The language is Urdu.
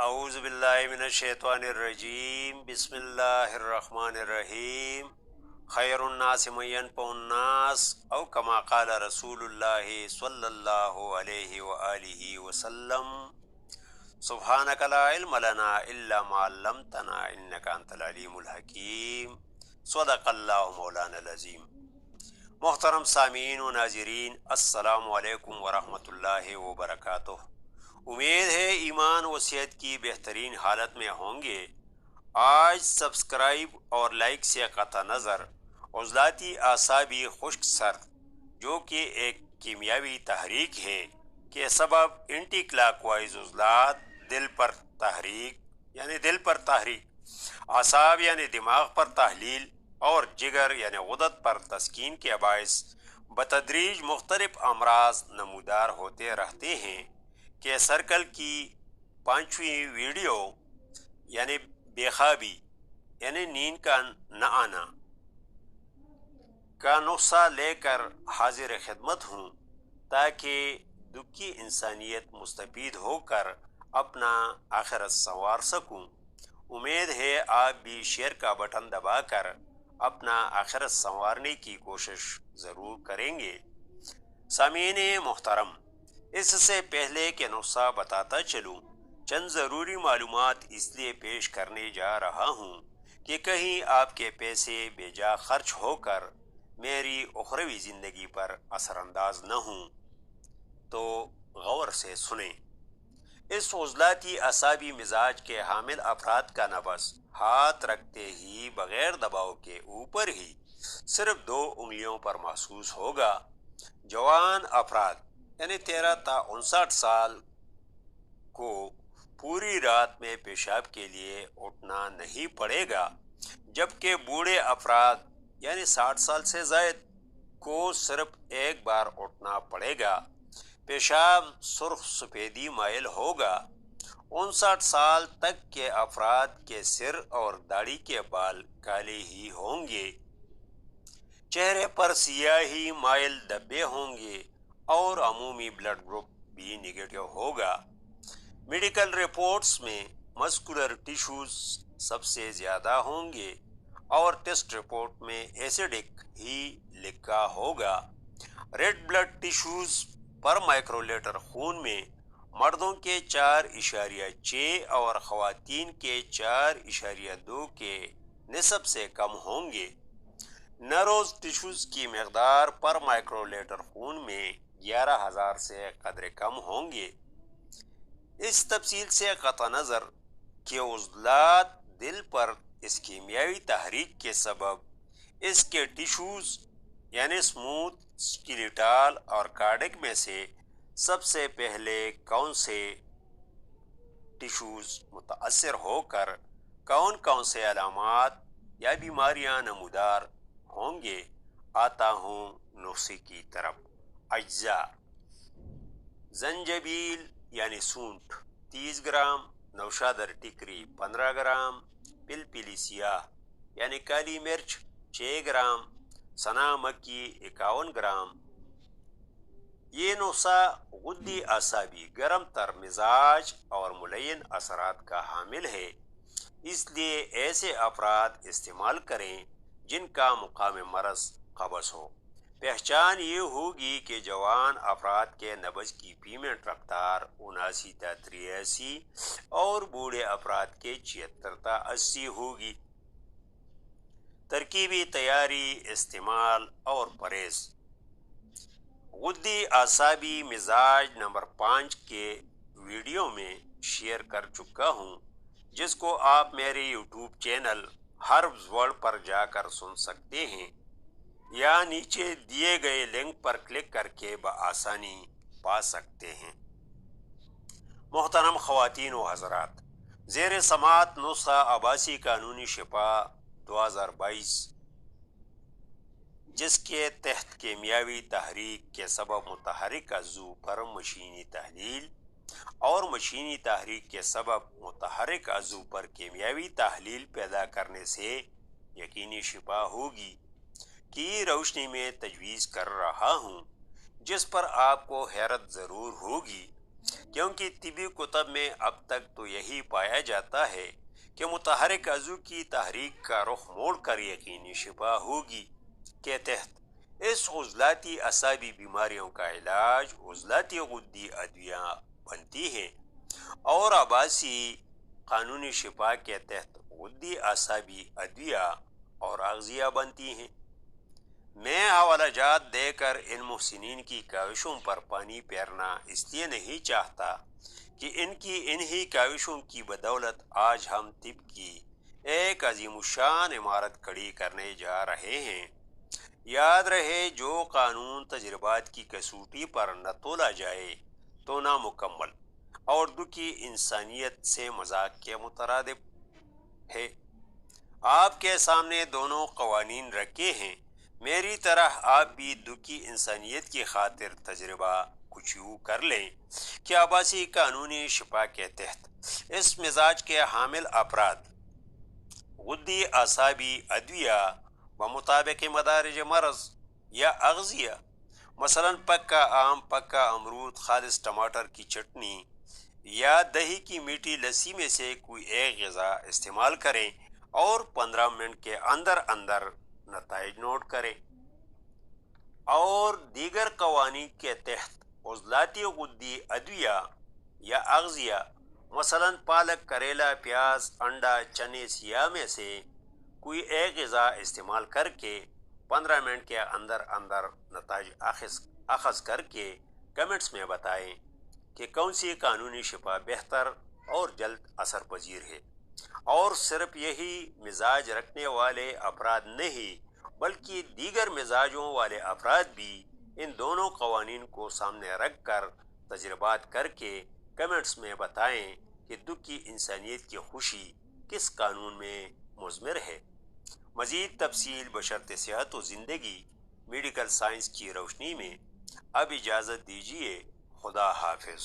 اعوذ باللہ من الشیطان الرجیم بسم اللہ الرحمن الرحیم خیر الناس من ينفع الناس او کما قال رسول اللہ صلی اللہ علیہ وآلہ وسلم سبحانک لا علم لنا الا ما علمتنا انک انت العلیم الحکیم صدق اللہ مولانا العظیم۔ محترم سامعین و ناظرین، السلام علیکم ورحمۃ اللہ وبرکاتہ۔ امید ہے ایمان و صحت کی بہترین حالت میں ہوں گے۔ آج سبسکرائب اور لائک سے قطع نظر عضلاتی اعصابی خشک سر، جو کہ ایک کیمیاوی تحریک ہے، کے سبب اینٹی کلاک وائز عضلات دل پر تحریک، اعصاب یعنی دماغ پر تحلیل اور جگر یعنی غدد پر تسکین کے باعث بتدریج مختلف امراض نمودار ہوتے رہتے ہیں۔ کہ سرکل کی 5ویں ویڈیو یعنی بے خوابی یعنی نیند کا نہ آنا کا نسخہ لے کر حاضر خدمت ہوں، تاکہ دکھی انسانیت مستفید ہو کر اپنا آخرت سنوار سکوں۔ امید ہے آپ بھی شیئر کا بٹن دبا کر اپنا آخرت سنوارنے کی کوشش ضرور کریں گے۔ سامعین محترم، اس سے پہلے کہ نسخہ بتاتا چلوں، چند ضروری معلومات اس لیے پیش کرنے جا رہا ہوں کہ کہیں آپ کے پیسے بے جا خرچ ہو کر میری اخروی زندگی پر اثر انداز نہ ہوں، تو غور سے سنیں۔ اس عضلاتی اعصابی مزاج کے حامل افراد کا نفس ہاتھ رکھتے ہی بغیر دباؤ کے اوپر ہی صرف 2 انگلیوں پر محسوس ہوگا۔ جوان افراد یعنی 13 تا 59 سال کو پوری رات میں پیشاب کے لیے اٹھنا نہیں پڑے گا، جبکہ بوڑھے افراد یعنی 60 سال سے زائد کو صرف ایک بار اٹھنا پڑے گا۔ پیشاب سرخ سفیدی مائل ہوگا۔ 59 سال تک کے افراد کے سر اور داڑھی کے بال کالے ہی ہوں گے، چہرے پر سیاہی مائل دھبے ہوں گے اور عمومی بلڈ گروپ بھی نگیٹو ہوگا۔ میڈیکل رپورٹس میں مسکولر ٹیشوز سب سے زیادہ ہوں گے اور ٹیسٹ رپورٹ میں ایسیڈک ہی لکھا ہوگا۔ ریڈ بلڈ ٹیشوز پر مائکرو لیٹر خون میں مردوں کے 4.6 اور خواتین کے 4.2 کے نسب سے کم ہوں گے۔ نروز ٹیشوز کی مقدار پر مائکرو لیٹر خون میں 11,000 سے قدر کم ہوں گے۔ اس تفصیل سے قطع نظر کہ عضلات دل پر اس کیمیاوی تحریک کے سبب اس کے ٹیشوز یعنی اسموتھ سکیلیٹال اور کارڈک میں سے سب سے پہلے کون سے ٹیشوز متاثر ہو کر کون سے علامات یا بیماریاں نمودار ہوں گے، آتا ہوں نسخے کی طرف۔ اجزاء: زنجبیل یعنی سونٹ 30 گرام، نوشادر ٹکری 15 گرام، پلپلی سیاہ یعنی کالی مرچ 6 گرام، سنا مکی 51 گرام۔ یہ نسخہ غدی اعصابی، گرم تر مزاج اور ملین اثرات کا حامل ہے، اس لیے ایسے افراد استعمال کریں جن کا مقام مرض قبض ہو۔ پہچان یہ ہوگی کہ جوان افراد کے نبض کی پیمنٹ رفتار 79 تا 83 اور بوڑھے افراد کے 76 تا 80 ہوگی۔ ترکیبی تیاری، استعمال اور پرہیز: غدی اعصابی مزاج نمبر 5 کے ویڈیو میں شیئر کر چکا ہوں، جس کو آپ میرے یوٹیوب چینل ہربز ورلڈ پر جا کر سن سکتے ہیں یا نیچے دیے گئے لنک پر کلک کر کے بآسانی پا سکتے ہیں۔ محترم خواتین و حضرات، زیر سماعت نسخہ آباسی قانونی شفا 2022، جس کے تحت کیمیاوی تحریک کے سبب متحرک عضو پر مشینی تحلیل اور مشینی تحریک کے سبب متحرک عضو پر کیمیاوی تحلیل پیدا کرنے سے یقینی شفا ہوگی کی روشنی میں تجویز کر رہا ہوں، جس پر آپ کو حیرت ضرور ہوگی کیونکہ طبی کتب میں اب تک تو یہی پایا جاتا ہے کہ متحرک عضو کی تحریک کا رخ موڑ کر یقینی شفا ہوگی کے تحت اس عضلاتی اعصابی بیماریوں کا علاج عضلاتی غدی ادویہ بنتی ہیں، اور آباسی قانونی شفا کے تحت غدی اعصابی ادویہ اور اغذیہ بنتی ہیں۔ میں حوالہ جات دے کر ان محسنین کی کاوشوں پر پانی پھیرنا اس لیے نہیں چاہتا کہ ان کی انہی کاوشوں کی بدولت آج ہم طب کی ایک عظیم الشان عمارت کھڑی کرنے جا رہے ہیں۔ یاد رہے، جو قانون تجربات کی کسوٹی پر نہ تولا جائے تو نامکمل اور دکھی انسانیت سے مذاق کے مترادف ہے۔ آپ کے سامنے دونوں قوانین رکھے ہیں، میری طرح آپ بھی دکھی انسانیت کی خاطر تجربہ کچھ یوں کر لیں کہ آباسی قانونی شفا کے تحت اس مزاج کے حامل افراد غدی اعصابی ادویہ بمطابق مدارج مرض یا اغذیہ، مثلا پکا آم، پکا امرود، خالص ٹماٹر کی چٹنی یا دہی کی میٹھی لسی میں سے کوئی ایک غذا استعمال کریں اور 15 منٹ کے اندر اندر نتائج نوٹ کریں۔ اور دیگر قوانین کے تحت عضلاتی غدی ادویہ یا اغذیہ، مثلا پالک، کریلا، پیاز، انڈا، چنے سیاہ میں سے کوئی ایک غذا استعمال کر کے 15 منٹ کے اندر اندر نتائج اخذ کر کے کمنٹس میں بتائیں کہ کون سی قانونی شفا بہتر اور جلد اثر پذیر ہے۔ اور صرف یہی مزاج رکھنے والے افراد نہیں بلکہ دیگر مزاجوں والے افراد بھی ان دونوں قوانین کو سامنے رکھ کر تجربات کر کے کمنٹس میں بتائیں کہ دکھی انسانیت کی خوشی کس قانون میں مضمر ہے۔ مزید تفصیل بشرط صحت و زندگی میڈیکل سائنس کی روشنی میں۔ اب اجازت دیجیے، خدا حافظ۔